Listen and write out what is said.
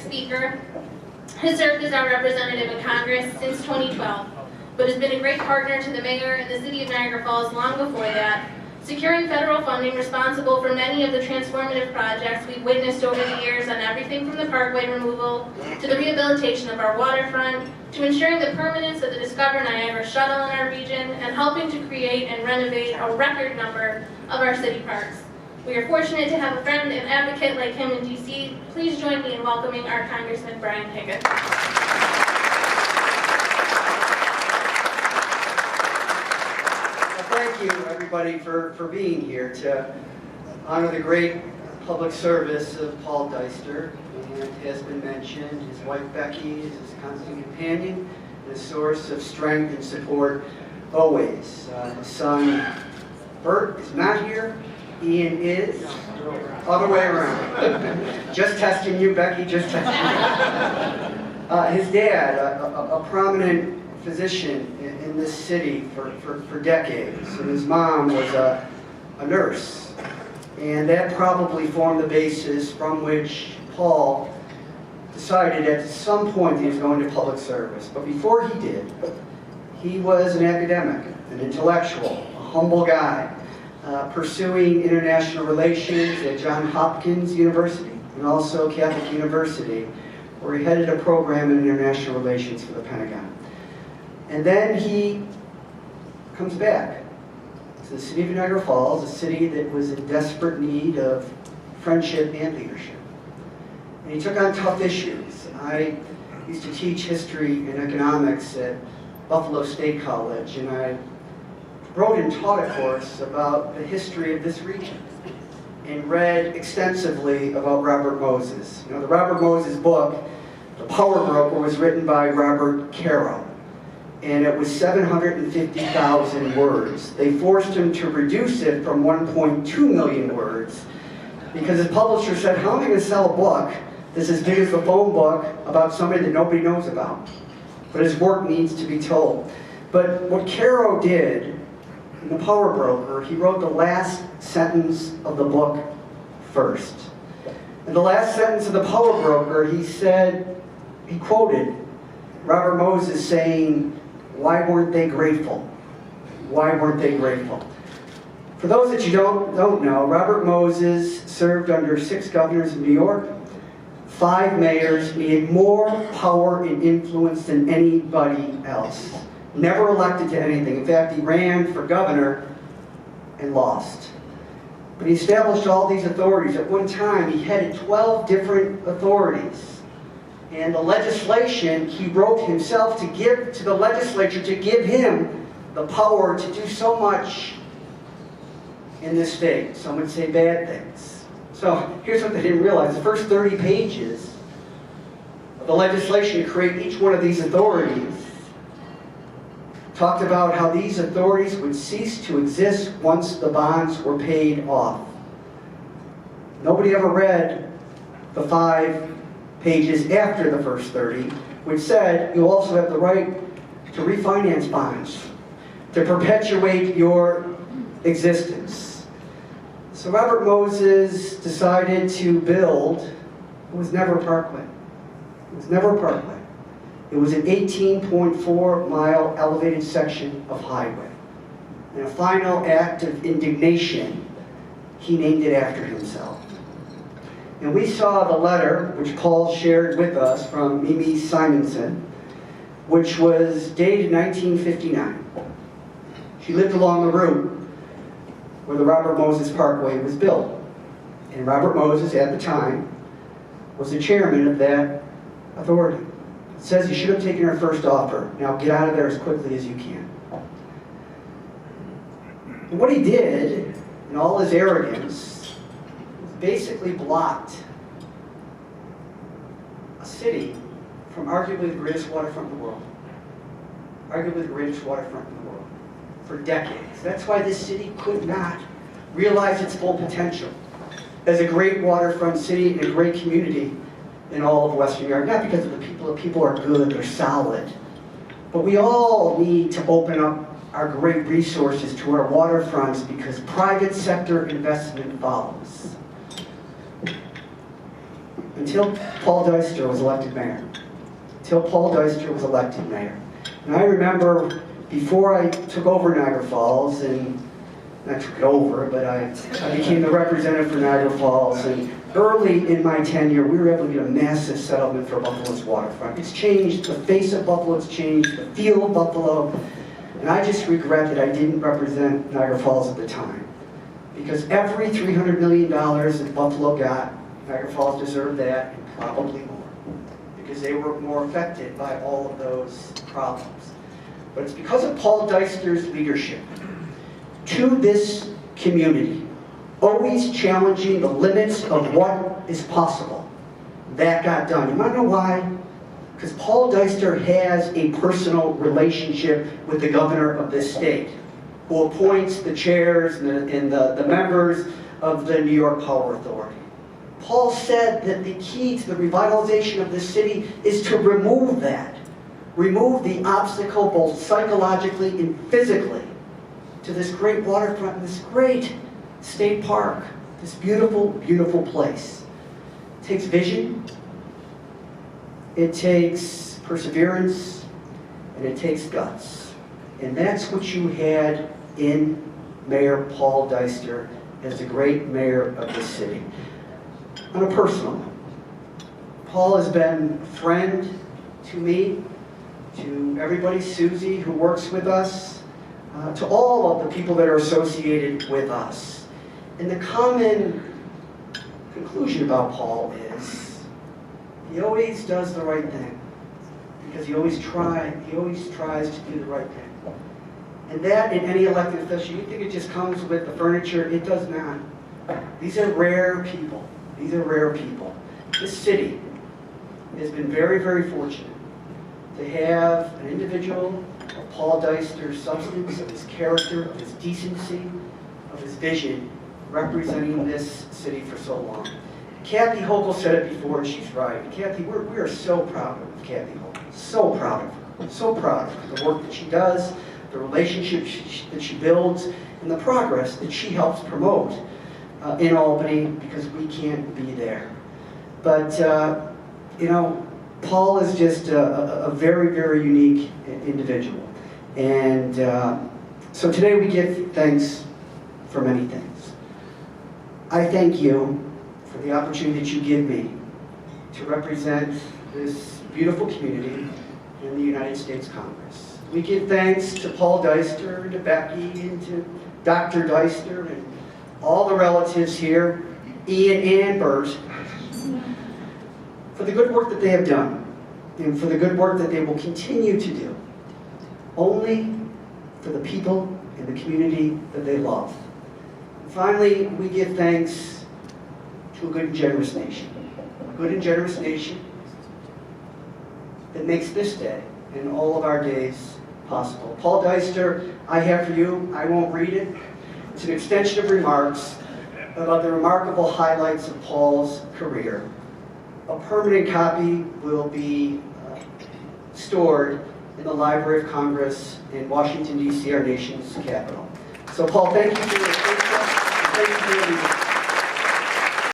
speaker has served as our representative in Congress since 2012, but has been a great partner to the mayor and the city of Niagara Falls long before that, securing federal funding responsible for many of the transformative projects we've witnessed over the years on everything from the parkway removal to the rehabilitation of our waterfront, to ensuring the permanence of the Discover Niagara shuttle in our region, and helping to create and renovate a record number of our city parks. We are fortunate to have a friend and advocate like him in DC. Please join me in welcoming our Congressman Brian Higgins. Thank you, everybody, for being here to honor the great public service of Paul Dyster. And it has been mentioned, his wife Becky is his constant companion and a source of strength and support always. His son Bert is not here. Ian is. Other way around. Just testing you, Becky, just testing you. His dad, a prominent physician in this city for decades, and his mom was a nurse, and that probably formed the basis from which Paul decided at some point he was going to public service. But before he did, he was an academic, an intellectual, a humble guy, pursuing international relations at Johns Hopkins University and also Catholic University, where he headed a program in international relations for the Pentagon. And then he comes back to the city of Niagara Falls, a city that was in desperate need of friendship and leadership. And he took on tough issues. I used to teach history and economics at Buffalo State College, and I wrote and taught a course about the history of this region and read extensively about Robert Moses. You know, the Robert Moses book, The Power Broker, was written by Robert Caro, and it was 750,000 words. They forced him to reduce it from 1.2 million words because his publisher said, how am I going to sell a book that's as big as the phone book about somebody that nobody knows about? But his work needs to be told. But what Caro did in The Power Broker, he wrote the last sentence of the book first. In the last sentence of The Power Broker, he said, he quoted Robert Moses saying, why weren't they grateful? Why weren't they grateful? For those that you don't know, Robert Moses served under 6 governors in New York, 5 mayors, and he had more power and influence than anybody else. Never elected to anything. In fact, he ran for governor and lost. But he established all these authorities. At one time, he headed 12 different authorities. And the legislation he wrote himself to give to the legislature, to give him the power to do so much in this state. Some would say bad things. So here's what they didn't realize. The first 30 pages of the legislation to create each one of these authorities talked about how these authorities would cease to exist once the bonds were paid off. Nobody ever read the 5 pages after the first 30, which said you also have the right to refinance bonds, to perpetuate your existence. So Robert Moses decided to build, it was never a parkway. It was never a parkway. It was an 18.4-mile elevated section of highway. In a final act of indignation, he named it after himself. And we saw the letter, which Paul shared with us from Mimi Simonson, which was dated 1959. She lived along the route where the Robert Moses Parkway was built. And Robert Moses, at the time, was the chairman of that authority. It says you should have taken her first offer. Now get out of there as quickly as you can. And what he did, in all his arrogance, was basically blocked a city from arguably the greatest waterfront in the world. Arguably the greatest waterfront in the world. For decades. That's why this city could not realize its full potential as a great waterfront city and a great community in all of Western New York. Not because of the people are good, they're solid. But we all need to open up our great resources to our waterfronts because private sector investment follows. until Paul Dyster was elected mayor. Until Paul Dyster was elected mayor. And I remember before I took over Niagara Falls, and not took it over, but I became the representative for Niagara Falls, and early in my tenure, we were able to get a massive settlement for Buffalo's waterfront. It's changed, the face of Buffalo has changed, the feel of Buffalo, and I just regret that I didn't represent Niagara Falls at the time. Because every $300 million that Buffalo got, Niagara Falls deserved that, and probably more. Because they were more affected by all of those problems. But it's because of Paul Dyster's leadership to this community, always challenging the limits of what is possible, that got done. You want to know why? Because Paul Dyster has a personal relationship with the governor of this state, who appoints the chairs and the members of the New York Power Authority. Paul said that the key to the revitalization of this city is to remove that. Remove the obstacle both psychologically and physically to this great waterfront, this great state park, this beautiful, beautiful place. It takes vision, it takes perseverance, and it takes guts. And that's what you had in Mayor Paul Dyster as the great mayor of this city. On a personal note, Paul has been a friend to me, to everybody, Susie, who works with us, to all of the people that are associated with us. And the common conclusion about Paul is he always does the right thing, because he always tries to do the right thing. And that, in any elected official, you think it just comes with the furniture. It does not. These are rare people. These are rare people. This city has been very, very fortunate to have an individual of Paul Dyster's substance, of his character, of his decency, of his vision, representing this city for so long. Kathy Hochul said it before, and she's right. Kathy, we are so proud of Kathy Hochul. So proud of her. So proud of the work that she does, the relationship that she builds, and the progress that she helps promote in Albany, because we can't be there. But, you know, Paul is just a very, very unique individual. And so today we give thanks for many things. I thank you for the opportunity that you give me to represent this beautiful community in the United States Congress. We give thanks to Paul Dyster, and to Becky, and to Dr. Dyster, and all the relatives here, Ian and Bert, for the good work that they have done, and for the good work that they will continue to do, only for the people and the community that they love. And finally, we give thanks to a good and generous nation. A good and generous nation that makes this day and all of our days possible. Paul Dyster, I have for you, I won't read it. It's an extension of remarks about the remarkable highlights of Paul's career. A permanent copy will be stored in the Library of Congress in Washington, D.C., our nation's capital. So, Paul, thank you for your attention. Thank you for your leadership.